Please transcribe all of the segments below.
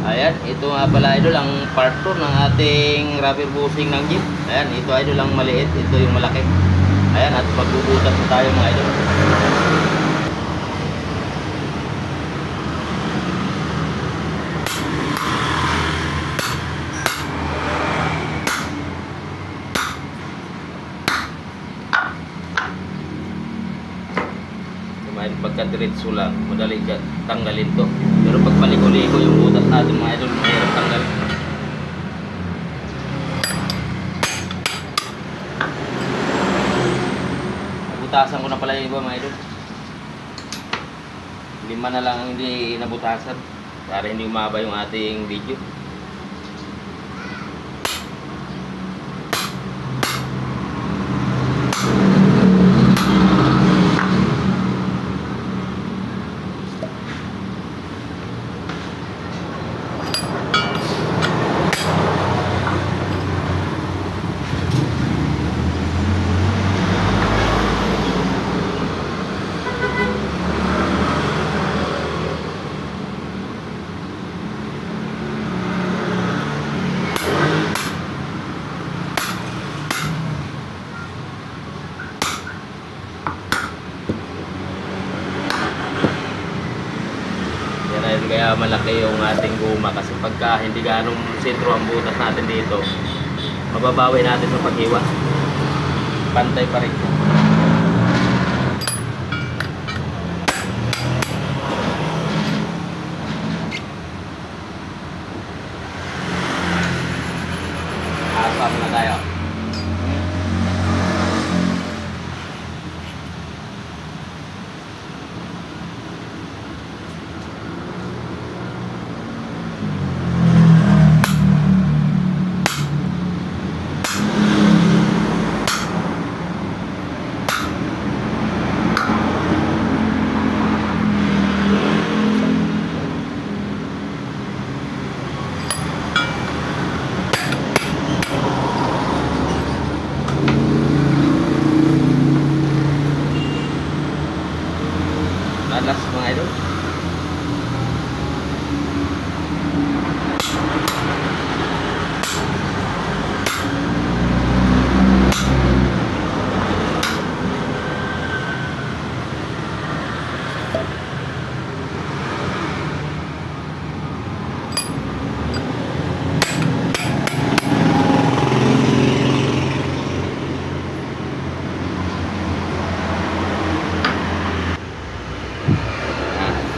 Ayan, ito nga pala idol ang part 2 ng ating rubber bushing ng jeep. Ayan, ito idol ang maliit, ito yung malaki. Ayan, at magbubutas na tayo mga idol. Pagka-diretso lang, madali tanggalin to. Pero pag paliko-liko yung butas natin mga idol, mahirap tanggal. Nabutasan ko na pala yung iba mga idol. 5 na lang ang hindi nabutasan para hindi umaba yung ating video. Kaya malaki yung ating guma kasi pagka hindi ganong sentro ang butas natin dito, mababawi natin sa paghiwa. Pantay pa rin. Asap na tayo. Last mga idol.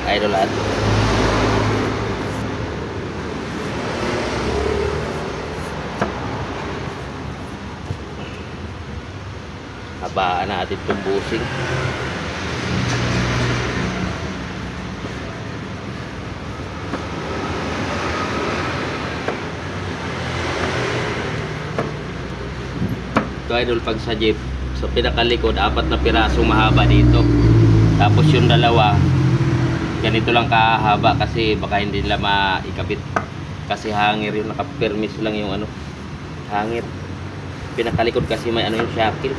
Idol at habaan natin itong bushing. Ito idol, pag sa jeep sa pinakalikod 4 na pirasong mahaba dito, tapos yung dalawa ganito lang kahaba kasi baka hindi nila maikabit kasi hangir yung nakapermis lang yung ano, hangir. Pinakalikod kasi may ano yung shackle.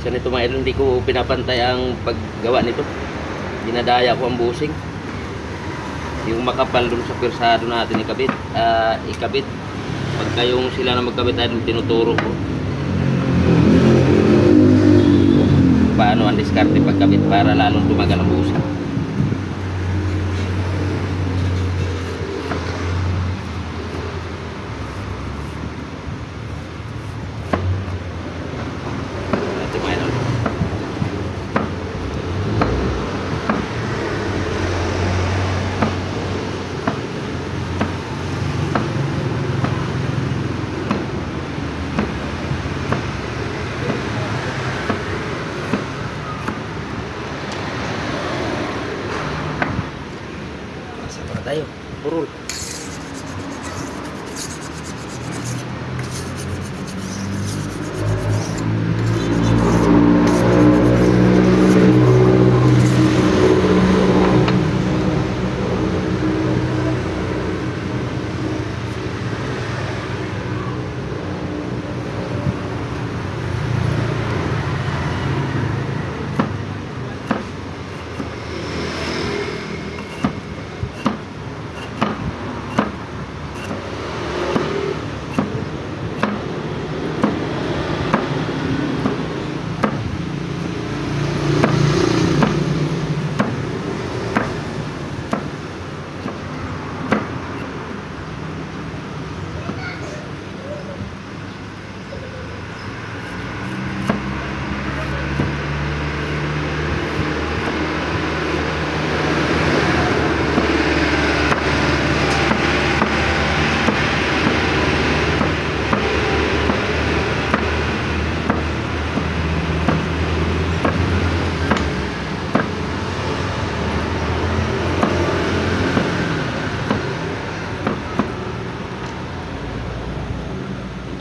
Ganito mga idol, hindi ko pinapantay ang paggawa nito. Dinadaya ko ang bushing. Yung makapal dun sa pirsado natin ikabit. Pagka yung sila na magkabit ay tinuturo ko paano ang diskarte pagkabit para lalong tumagal ang bushing. Tayo, purul.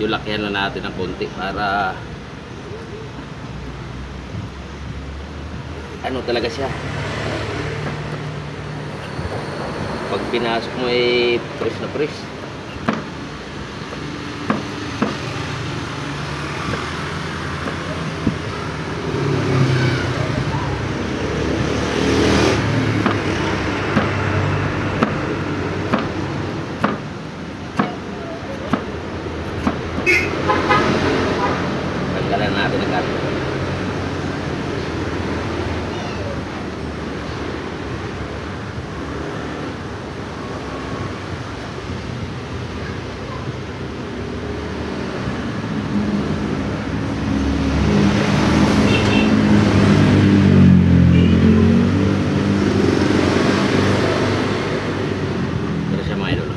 medyo lakihan lang natin ng konti para ano talaga siya, pag pinasok mo ay press na press. Tanggalan natin ang karton. Pero siya mga idol.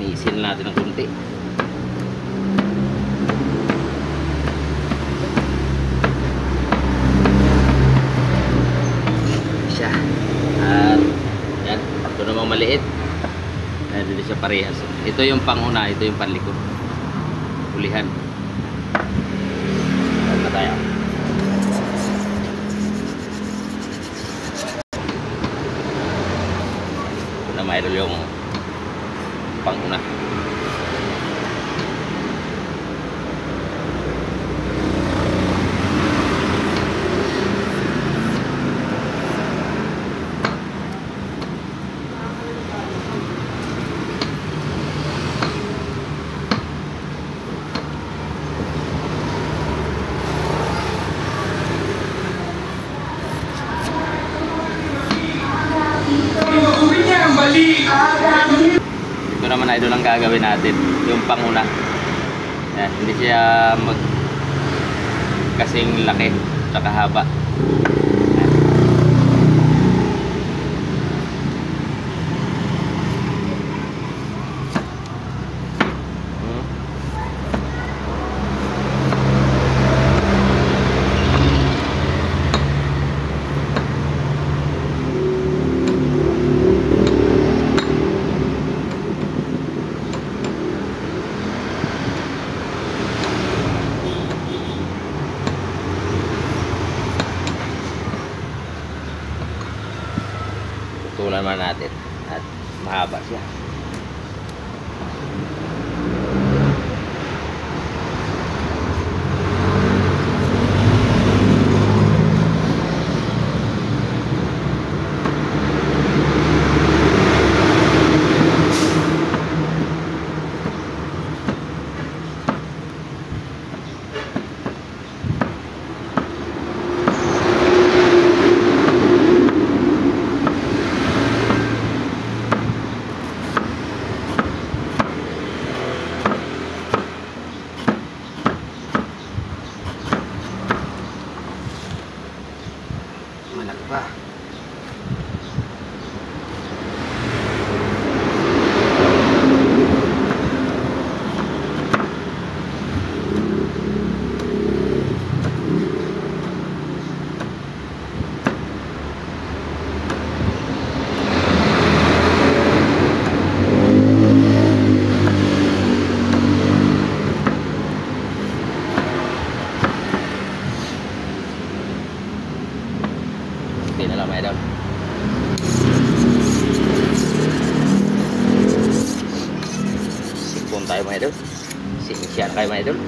Misin natin ng kunti. Siya. At yan, ito namang maliit. Ayan, dito siya parehas. Ito yung panguna, ito yung panlikod. Ulihan. Ayan na tayo. Ito na mayroon yung panguna. Ito naman idol ang gagawin natin, yung panguna. Yan, hindi siya kasing laki at haba. Tutulan naman natin at mahaba siya. Malaki pa. Hindi na lang mga idol. Sipon tayo mga idol. Sinisyan kayo mga idol.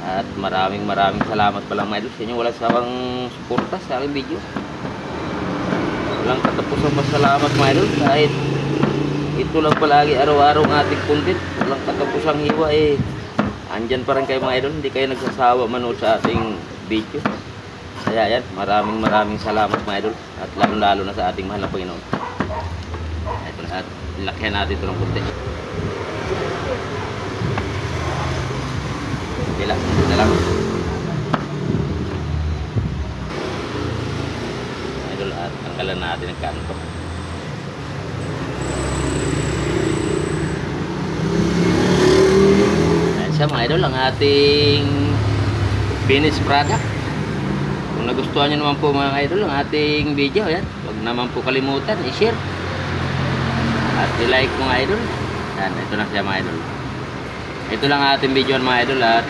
At maraming salamat pala mga idol sa inyo. Walang sawang suporta sa aking video. Walang katapusang masalamat mga idol. Kahit ito lang palagi araw-araw ang ating content. Walang katapusang hiwa andyan pa rin kayo mga idol. Hindi kayo nagsasawa manood sa ating video. Kaya yan, maraming salamat mga idol. At lalo na sa ating mahal na Panginoon. Ito na, at lakyan natin ito ng kunti. Ito na lang. Idol, at tanggalan natin ang kanto. Ayan siya mga idol, ang ating finished product. Kung Kung nagustuhan nyo naman po mga idol ang ating video, yan, huwag naman po kalimutan i-share at i-like mga idol. Yan, ito na siya mga idol. Ito lang ang ating video mga idol, at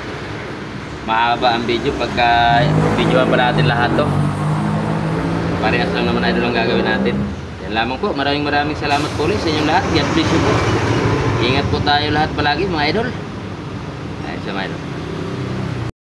mahaba ang video pagka videoan pa natin lahat to. Parehas lang naman idol ang gagawin natin. Yan lamang po. Maraming salamat po ulit sa inyong lahat. God bless you po. Ingat po tayo lahat palagi mga idol. Ayun siya mga idol.